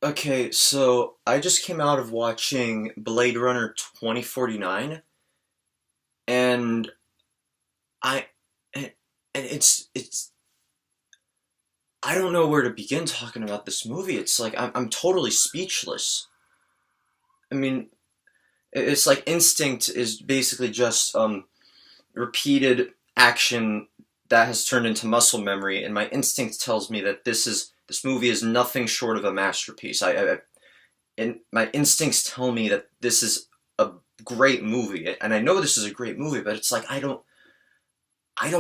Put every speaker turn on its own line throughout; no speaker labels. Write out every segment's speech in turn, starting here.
Okay, so I just came out of watching Blade Runner 2049, and I and it's I don't know where to begin talking about this movie. It's like I'm totally speechless. I mean, it's like instinct is basically just repeated action that has turned into muscle memory, and my instinct tells me that this movie is nothing short of a masterpiece. And my instincts tell me that this is a great movie, and I know this is a great movie, but it's like I don't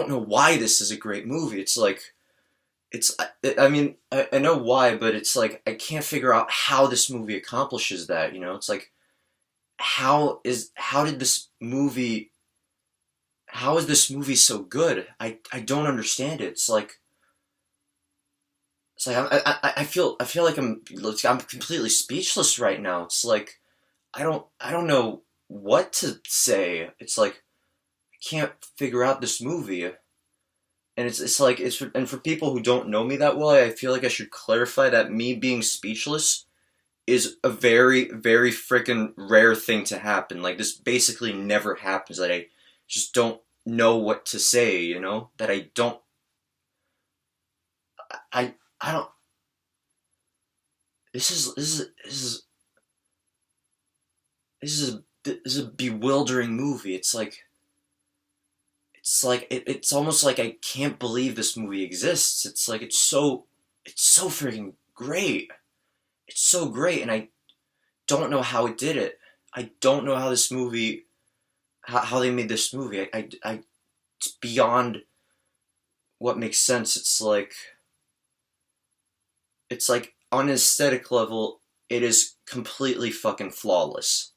know why this is a great movie. It's like I mean I know why, but it's like I can't figure out how this movie accomplishes that. It's like how did this movie how is this movie so good? I don't understand it. It's like I feel like I'm completely speechless right now. It's like I don't know what to say. It's like I can't figure out this movie, and it's like and for people who don't know me that well, I feel like I should clarify that me being speechless is a very very freaking rare thing to happen. Like this basically never happens. That I just don't know what to say. That I don't I don't. This is a bewildering movie. It's almost like I can't believe this movie exists. It's like it's so freaking great. It's so great, and I don't know how it did it. I don't know how this movie, how they made this movie. It's beyond what makes sense. It's like on an aesthetic level, it is completely fucking flawless.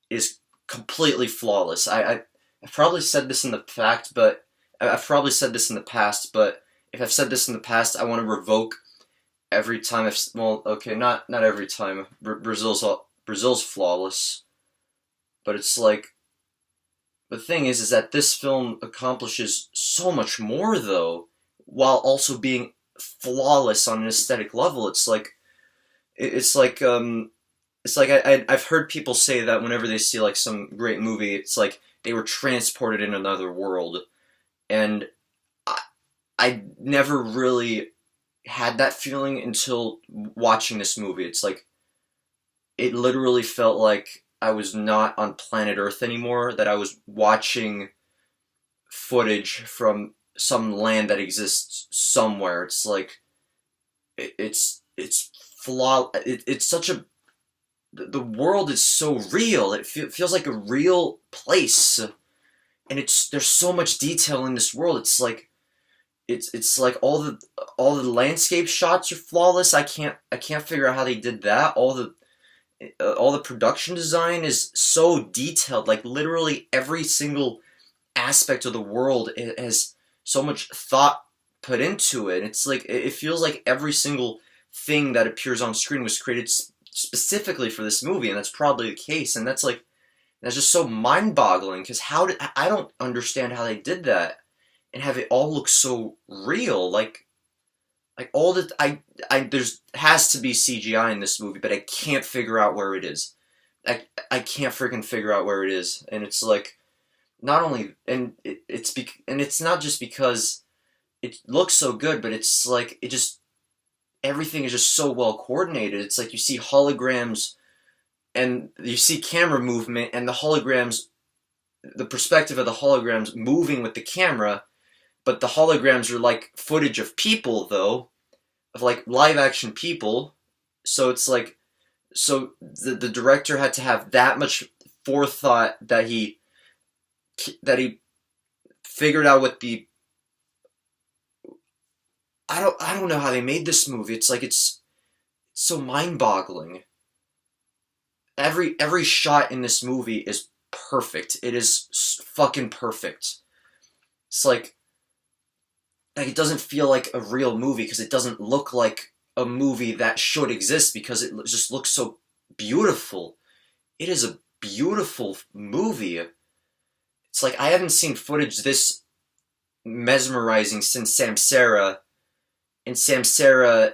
It is completely flawless. I've probably said this in the fact, but I've probably said this in the past, but if I've said this in the past, I want to revoke every time well, okay, not every time. Brazil's flawless, but it's like the thing is that this film accomplishes so much more though, while also being flawless on an aesthetic level. It's like it's like I've heard people say that whenever they see like some great movie, it's like they were transported in another world, and I, I never really had that feeling until watching this movie. It's like it literally felt like I was not on planet Earth anymore, that I was watching footage from some land that exists somewhere. It's like it's flaw. It's such a the world is so real. It feels like a real place, and there's so much detail in this world. It's like all the landscape shots are flawless. I can't figure out how they did that. All the production design is so detailed. Like literally every single aspect of the world has so much thought put into it. It's like it feels like every single thing that appears on screen was created specifically for this movie, and that's probably the case. And that's just so mind-boggling because I don't understand how they did that and have it all look so real. Like all the I there's has to be CGI in this movie, but I can't figure out where it is. I can't freaking figure out where it is, and it's like not only and and it's not just because it looks so good, but it's like it just everything is just so well coordinated. It's like you see holograms and you see camera movement and the perspective of the holograms moving with the camera, but the holograms are like footage of people though, of like live action people. So it's like the director had to have that much forethought that he figured out what the I don't know how they made this movie. It's like it's so mind-boggling. Every shot in this movie is perfect. It is fucking perfect. It's like it doesn't feel like a real movie because it doesn't look like a movie that should exist because it just looks so beautiful. It is a beautiful movie. It's like I haven't seen footage this mesmerizing since Samsara, and Samsara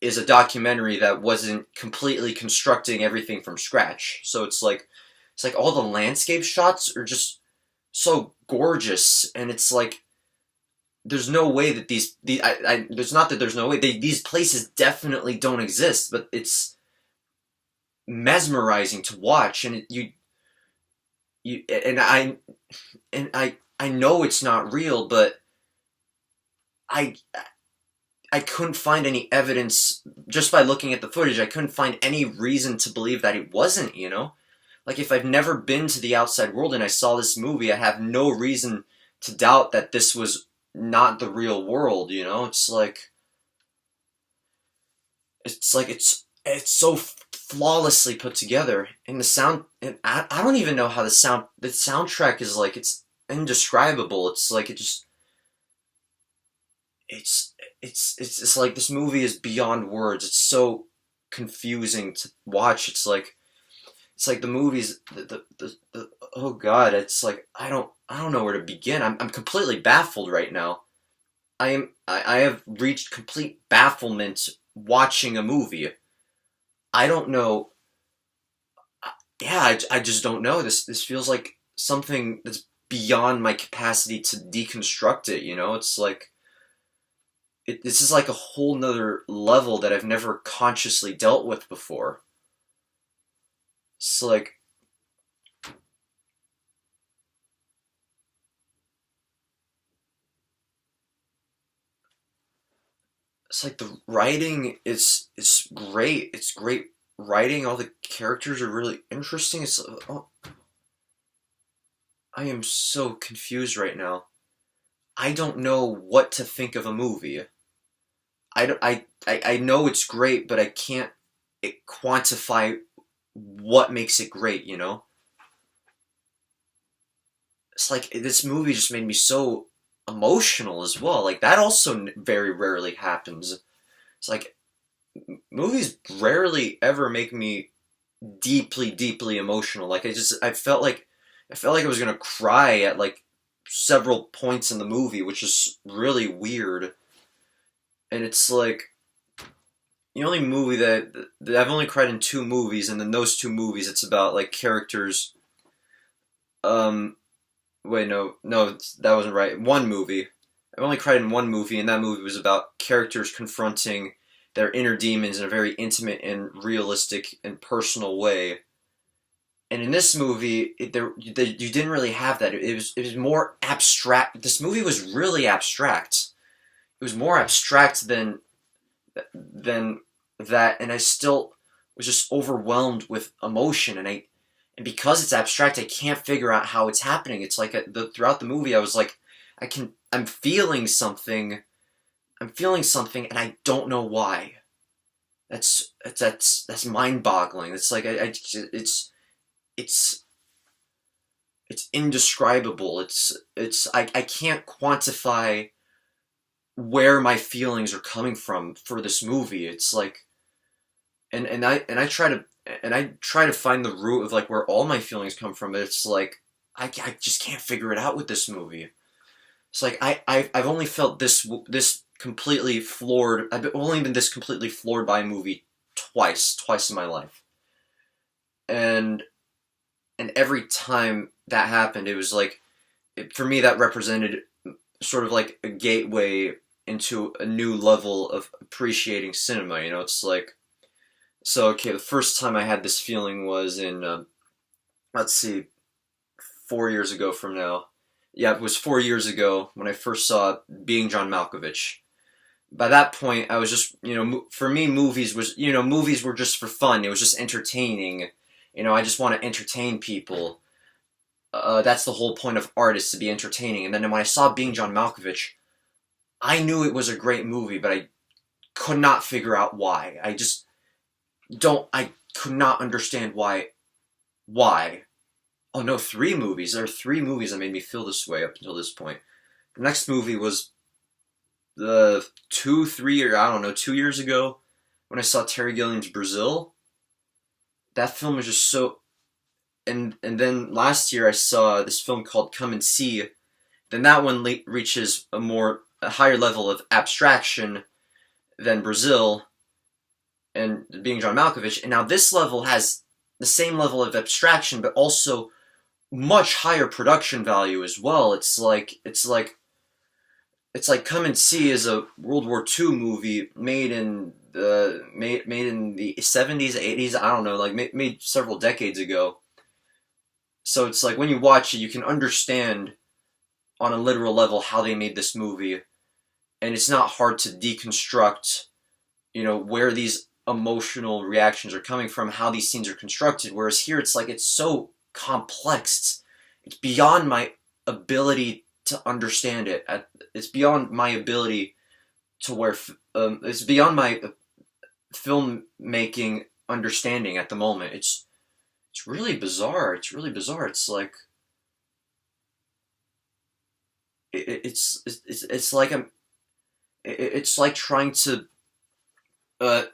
is a documentary that wasn't completely constructing everything from scratch. So it's like all the landscape shots are just so gorgeous, and it's like there's no way that there's not that there's no way these places definitely don't exist, but it's mesmerizing to watch, and you and I know it's not real, but I I couldn't find any evidence just by looking at the footage. I couldn't find any reason to believe that it wasn't, you know? Like if I've never been to the outside world and I saw this movie, I have no reason to doubt that this was not the real world, you know? It's so flawlessly put together, and the sound, and I don't even know how the soundtrack is like, it's indescribable. It's like it just it's like this movie is beyond words. It's so confusing to watch. It's like the movies the oh god, it's like I don't know where to begin. I'm completely baffled right now. I have reached complete bafflement watching a movie. I don't know. Yeah, I just don't know. This feels like something that's beyond my capacity to deconstruct it, you know? It's like this is like a whole nother level that I've never consciously dealt with before. It's like the writing is great. It's great writing. All the characters are really interesting. I am so confused right now. I don't know what to think of a movie. I know it's great, but I can't quantify what makes it great, you know? It's like this movie just made me so emotional as well. Like that also very rarely happens. It's like movies rarely ever make me deeply emotional. Like I felt like I was gonna cry at like several points in the movie, which is really weird. And it's like the only movie that I've only cried in two movies, and then those two movies, it's about like characters. Um, wait, no, that wasn't right. One movie. I've only cried in one movie, and that movie was about characters confronting their inner demons in a very intimate and realistic and personal way. And in this movie, you didn't really have that. It was more abstract. This movie was really abstract. It was more abstract than that, and I still was just overwhelmed with emotion. And because it's abstract, I can't figure out how it's happening. It's like throughout the movie, I was like, I'm feeling something. I'm feeling something, and I don't know why. That's mind-boggling. It's like it's it's indescribable. I can't quantify where my feelings are coming from for this movie. It's like, and I try to find the root of like where all my feelings come from, but it's like I just can't figure it out with this movie. It's like I've only felt this completely floored. I've only been this completely floored by a movie twice in my life, and every time that happened, it was like for me that represented sort of like a gateway into a new level of appreciating cinema. You know, it's like so. Okay, the first time I had this feeling was in let's see, 4 years ago from now. Yeah, it was 4 years ago when I first saw Being John Malkovich. By that point, I was just, you know, for me, movies were just for fun. It was just entertaining. You know, I just want to entertain people. That's the whole point of art, is to be entertaining. And then when I saw Being John Malkovich, I knew it was a great movie, but I could not figure out why. I could not understand why. Why? Oh no, three movies. There are three movies that made me feel this way up until this point. The next movie was the 2 years ago when I saw Terry Gilliam's Brazil. That film was just so. And then last year I saw this film called Come and See. Then that one reaches a higher level of abstraction than Brazil. and being John Malkovich. And now this level has the same level of abstraction, but also much higher production value as well. It's like Come and See is a World War II movie made in the 70s, 80s. I don't know, like made several decades ago. So it's like when you watch it, you can understand on a literal level how they made this movie, and it's not hard to deconstruct, where these emotional reactions are coming from, how these scenes are constructed. Whereas here, it's like it's so complex. It's beyond my ability to understand it. It's beyond my ability to where it's beyond my filmmaking understanding at the moment. It's really bizarre. It's really bizarre. It's like it's like it's like trying to uh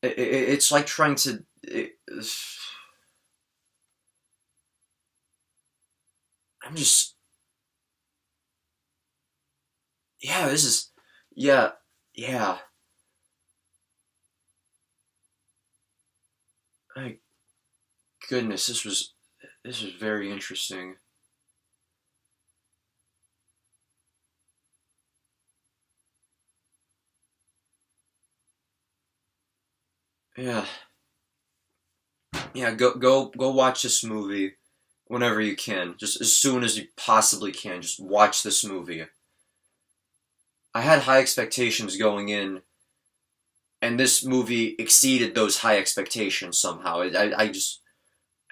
it's like trying to I'm just yeah, this is yeah, yeah. My goodness, this was very interesting. Yeah. Yeah, go watch this movie whenever you can. Just as soon as you possibly can. Just watch this movie. I had high expectations going in, and this movie exceeded those high expectations somehow.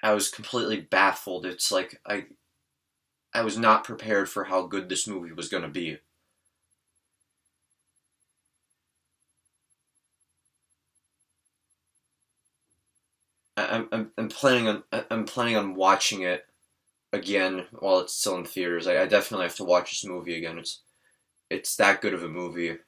I was completely baffled. It's like I was not prepared for how good this movie was going to be. I'm planning on watching it again while it's still in theaters. I definitely have to watch this movie again. It's that good of a movie.